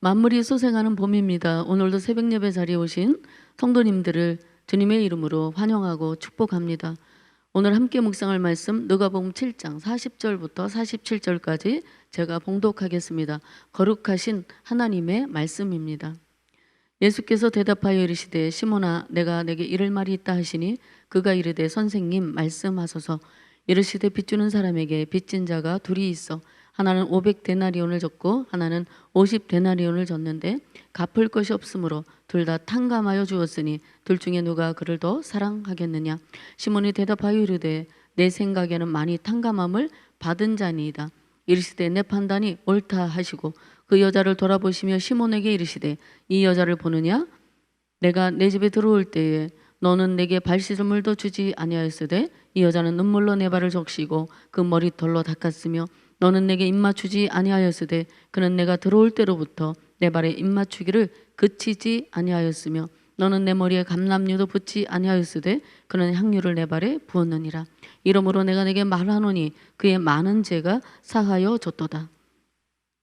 만물이 소생하는 봄입니다. 오늘도 새벽 예배 자리에 오신 성도님들을 주님의 이름으로 환영하고 축복합니다. 오늘 함께 묵상할 말씀 누가복음 7장 40절부터 47절까지 제가 봉독하겠습니다. 거룩하신 하나님의 말씀입니다. 예수께서 대답하여 이르시되 시몬아 내가 내게 이를 말이 있다 하시니 그가 이르되 선생님 말씀하소서. 이르시되 빚주는 사람에게 빚진 자가 둘이 있어 하나는 500데나리온을 줬고 하나는 50데나리온을 줬는데 갚을 것이 없으므로 둘 다 탕감하여 주었으니 둘 중에 누가 그를 더 사랑하겠느냐. 시몬이 대답하여 이르되 내 생각에는 많이 탕감함을 받은 자니이다. 이르시되 내 판단이 옳다 하시고 그 여자를 돌아보시며 시몬에게 이르시되 이 여자를 보느냐. 내가 내 집에 들어올 때에 너는 내게 발 씻을 물도 주지 아니하였으되 이 여자는 눈물로 내 발을 적시고 그 머리털로 닦았으며 너는 내게 입맞추지 아니하였으되 그는 내가 들어올 때로부터 내 발에 입맞추기를 그치지 아니하였으며 너는 내 머리에 감람류도 붓지 아니하였으되 그는 향유를 내 발에 부었느니라. 이러므로 내가 내게 말하노니 그의 많은 죄가 사하여 줬도다.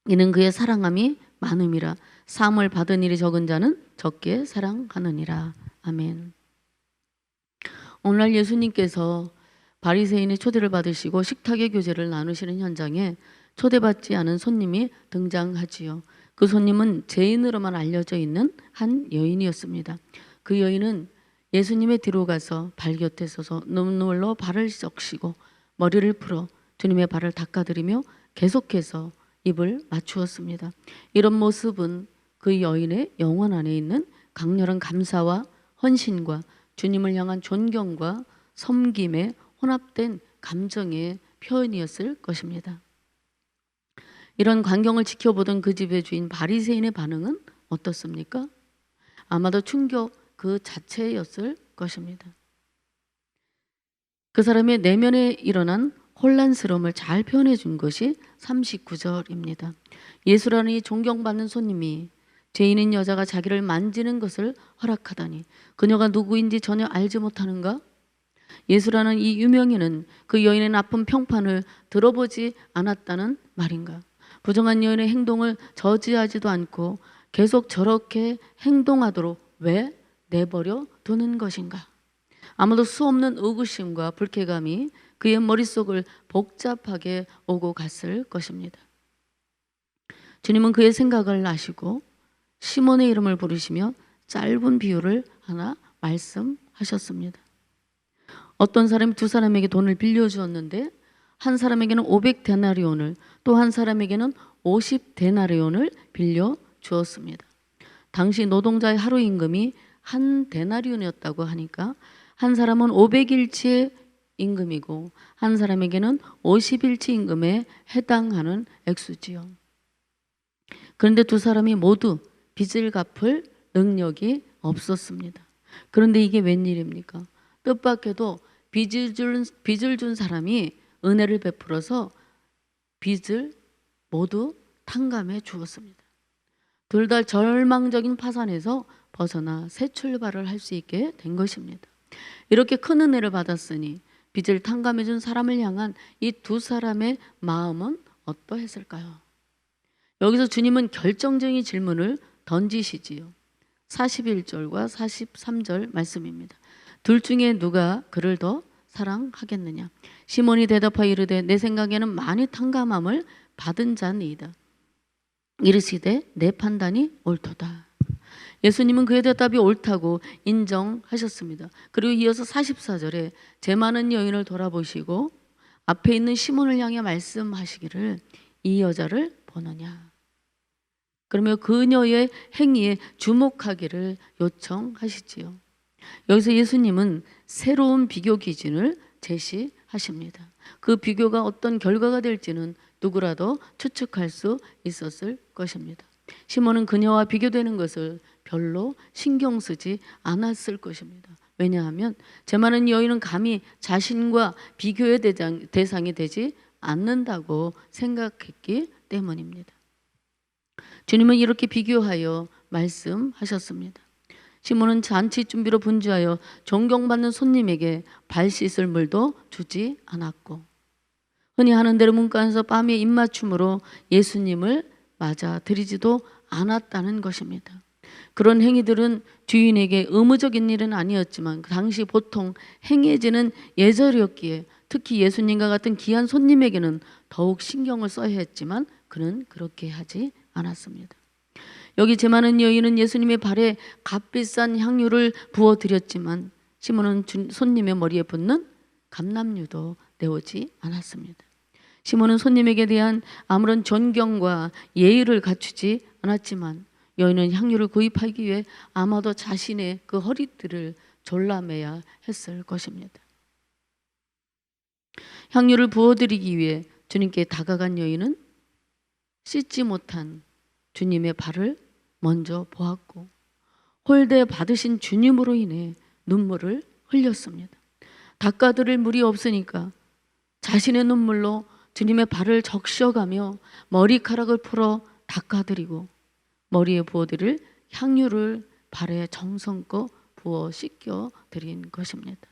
이는 그의 사랑함이 많음이라. 사함을 받은 일이 적은 자는 적게 사랑하느니라. 아멘. 오늘날 예수님께서 바리새인의 초대를 받으시고 식탁의 교제를 나누시는 현장에 초대받지 않은 손님이 등장하지요. 그 손님은 죄인으로만 알려져 있는 한 여인이었습니다. 그 여인은 예수님의 뒤로 가서 발 곁에 서서 눈물로 발을 적시고 머리를 풀어 주님의 발을 닦아드리며 계속해서 입을 맞추었습니다. 이런 모습은 그 여인의 영혼 안에 있는 강렬한 감사와 헌신과 주님을 향한 존경과 섬김의 혼합된 감정의 표현이었을 것입니다. 이런 광경을 지켜보던 그 집의 주인 바리새인의 반응은 어떻습니까? 아마도 충격 그 자체였을 것입니다. 그 사람의 내면에 일어난 혼란스러움을 잘 표현해 준 것이 39절입니다. 예수라는 이 존경받는 손님이 죄인인 여자가 자기를 만지는 것을 허락하다니 그녀가 누구인지 전혀 알지 못하는가? 예수라는 이 유명인은 그 여인의 나쁜 평판을 들어보지 않았다는 말인가? 부정한 여인의 행동을 저지하지도 않고 계속 저렇게 행동하도록 왜 내버려 두는 것인가? 아무도 수없는 의구심과 불쾌감이 그의 머릿속을 복잡하게 오고 갔을 것입니다. 주님은 그의 생각을 아시고 시몬의 이름을 부르시며 짧은 비유를 하나 말씀하셨습니다. 어떤 사람이 두 사람에게 돈을 빌려주었는데 한 사람에게는 500데나리온을 또 한 사람에게는 50데나리온을 빌려주었습니다. 당시 노동자의 하루 임금이 한 데나리온이었다고 하니까 한 사람은 500일치의 임금이고 한 사람에게는 50일치 임금에 해당하는 액수지요. 그런데 두 사람이 모두 빚을 갚을 능력이 없었습니다. 그런데 이게 웬일입니까? 뜻밖에도 빚을 준 사람이 은혜를 베풀어서 빚을 모두 탕감해 주었습니다. 둘 다 절망적인 파산에서 벗어나 새 출발을 할 수 있게 된 것입니다. 이렇게 큰 은혜를 받았으니 빚을 탕감해 준 사람을 향한 이 두 사람의 마음은 어떠했을까요? 여기서 주님은 결정적인 질문을 던지시지요. 41절과 43절 말씀입니다. 둘 중에 누가 그를 더 사랑하겠느냐. 시몬이 대답하여 이르되 내 생각에는 많이 탕감함을 받은 자니이다. 이르시되 내 판단이 옳도다. 예수님은 그의 대답이 옳다고 인정하셨습니다. 그리고 이어서 44절에 죄 많은 여인을 돌아보시고 앞에 있는 시몬을 향해 말씀하시기를 이 여자를 보느냐. 그러며 그녀의 행위에 주목하기를 요청하시지요. 여기서 예수님은 새로운 비교 기준을 제시하십니다. 그 비교가 어떤 결과가 될지는 누구라도 추측할 수 있었을 것입니다. 시몬은 그녀와 비교되는 것을 별로 신경 쓰지 않았을 것입니다. 왜냐하면 죄 많은 여인은 감히 자신과 비교의 대상이 되지 않는다고 생각했기 때문입니다. 주님은 이렇게 비교하여 말씀하셨습니다. 시몬은 잔치 준비로 분주하여 존경받는 손님에게 발 씻을 물도 주지 않았고 흔히 하는 대로 문간에서 밤에 입맞춤으로 예수님을 맞아들이지도 않았다는 것입니다. 그런 행위들은 주인에게 의무적인 일은 아니었지만 그 당시 보통 행해지는 예절이었기에 특히 예수님과 같은 귀한 손님에게는 더욱 신경을 써야 했지만 그는 그렇게 하지 않았습니다. 여기 제많은 여인은 예수님의 발에 값비싼 향유를 부어드렸지만 시몬은 손님의 머리에 붓는 감람유도 내오지 않았습니다. 시몬은 손님에게 대한 아무런 존경과 예의를 갖추지 않았지만 여인은 향유를 구입하기 위해 아마도 자신의 그 허리띠를 졸라매야 했을 것입니다. 향유를 부어드리기 위해 주님께 다가간 여인은 씻지 못한 주님의 발을 먼저 보았고 홀대 받으신 주님으로 인해 눈물을 흘렸습니다. 닦아드릴 물이 없으니까 자신의 눈물로 주님의 발을 적셔가며 머리카락을 풀어 닦아드리고 머리에 부어드릴 향유를 발에 정성껏 부어 씻겨드린 것입니다.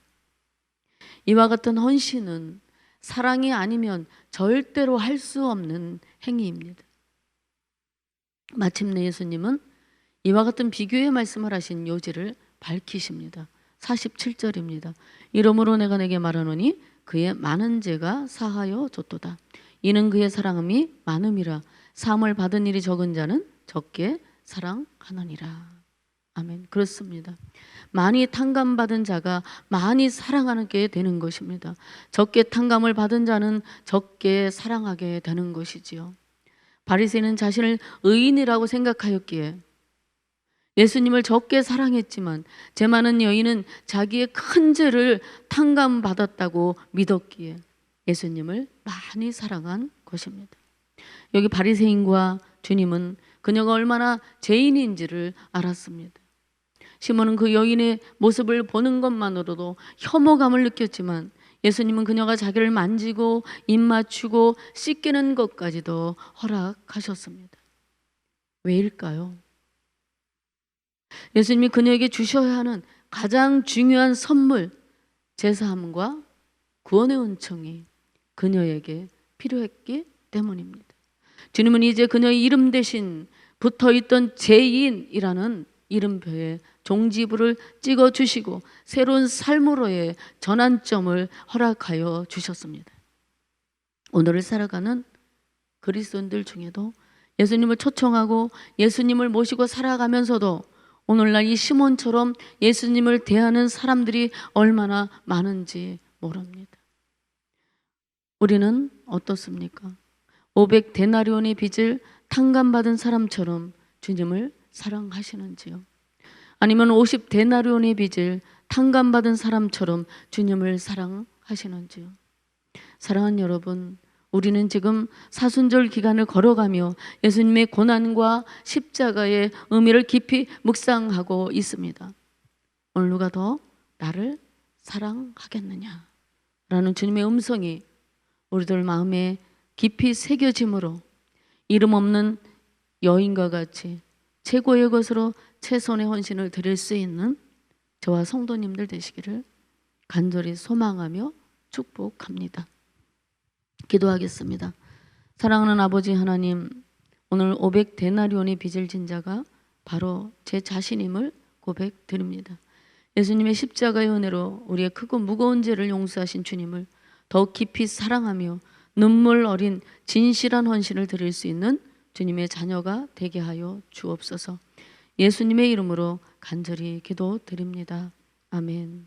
이와 같은 헌신은 사랑이 아니면 절대로 할 수 없는 행위입니다. 마침내 예수님은 이와 같은 비교의 말씀을 하신 요지를 밝히십니다. 47절입니다. 이러므로 내가 내게 말하노니 그의 많은 죄가 사하여 줬도다. 이는 그의 사랑함이 많음이라. 사함을 받은 일이 적은 자는 적게 사랑하느니라. 아멘. 그렇습니다. 많이 탕감받은 자가 많이 사랑하게 되는 것입니다. 적게 탕감을 받은 자는 적게 사랑하게 되는 것이지요. 바리새인은 자신을 의인이라고 생각하였기에 예수님을 적게 사랑했지만 제많은 여인은 자기의 큰 죄를 탕감받았다고 믿었기에 예수님을 많이 사랑한 것입니다. 여기 바리새인과 주님은 그녀가 얼마나 죄인인지를 알았습니다. 시몬은 그 여인의 모습을 보는 것만으로도 혐오감을 느꼈지만 예수님은 그녀가 자기를 만지고 입 맞추고 씻기는 것까지도 허락하셨습니다. 왜일까요? 예수님이 그녀에게 주셔야 하는 가장 중요한 선물, 제사함과 구원의 은총이 그녀에게 필요했기 때문입니다. 주님은 이제 그녀의 이름 대신 붙어있던 죄인이라는 이름표에 종지부를 찍어주시고 새로운 삶으로의 전환점을 허락하여 주셨습니다. 오늘을 살아가는 그리스도인들 중에도 예수님을 초청하고 예수님을 모시고 살아가면서도 오늘날 이 시몬처럼 예수님을 대하는 사람들이 얼마나 많은지 모릅니다. 우리는 어떻습니까? 500데나리온의 빚을 탕감받은 사람처럼 주님을 사랑하시는지요? 아니면 50데나리온의 빚을 탕감받은 사람처럼 주님을 사랑하시는지요? 사랑하는 여러분, 우리는 지금 사순절 기간을 걸어가며 예수님의 고난과 십자가의 의미를 깊이 묵상하고 있습니다. 오늘 누가 더 나를 사랑하겠느냐? 라는 주님의 음성이 우리들 마음에 깊이 새겨짐으로 이름 없는 여인과 같이 최고의 것으로 최선의 헌신을 드릴 수 있는 저와 성도님들 되시기를 간절히 소망하며 축복합니다. 기도하겠습니다. 사랑하는 아버지 하나님, 오늘 500데나리온의 빚을 진 자가 바로 제 자신임을 고백드립니다. 예수님의 십자가의 은혜로 우리의 크고 무거운 죄를 용서하신 주님을 더욱 깊이 사랑하며 눈물 어린 진실한 헌신을 드릴 수 있는 주님의 자녀가 되게 하여 주옵소서. 예수님의 이름으로 간절히 기도드립니다. 아멘.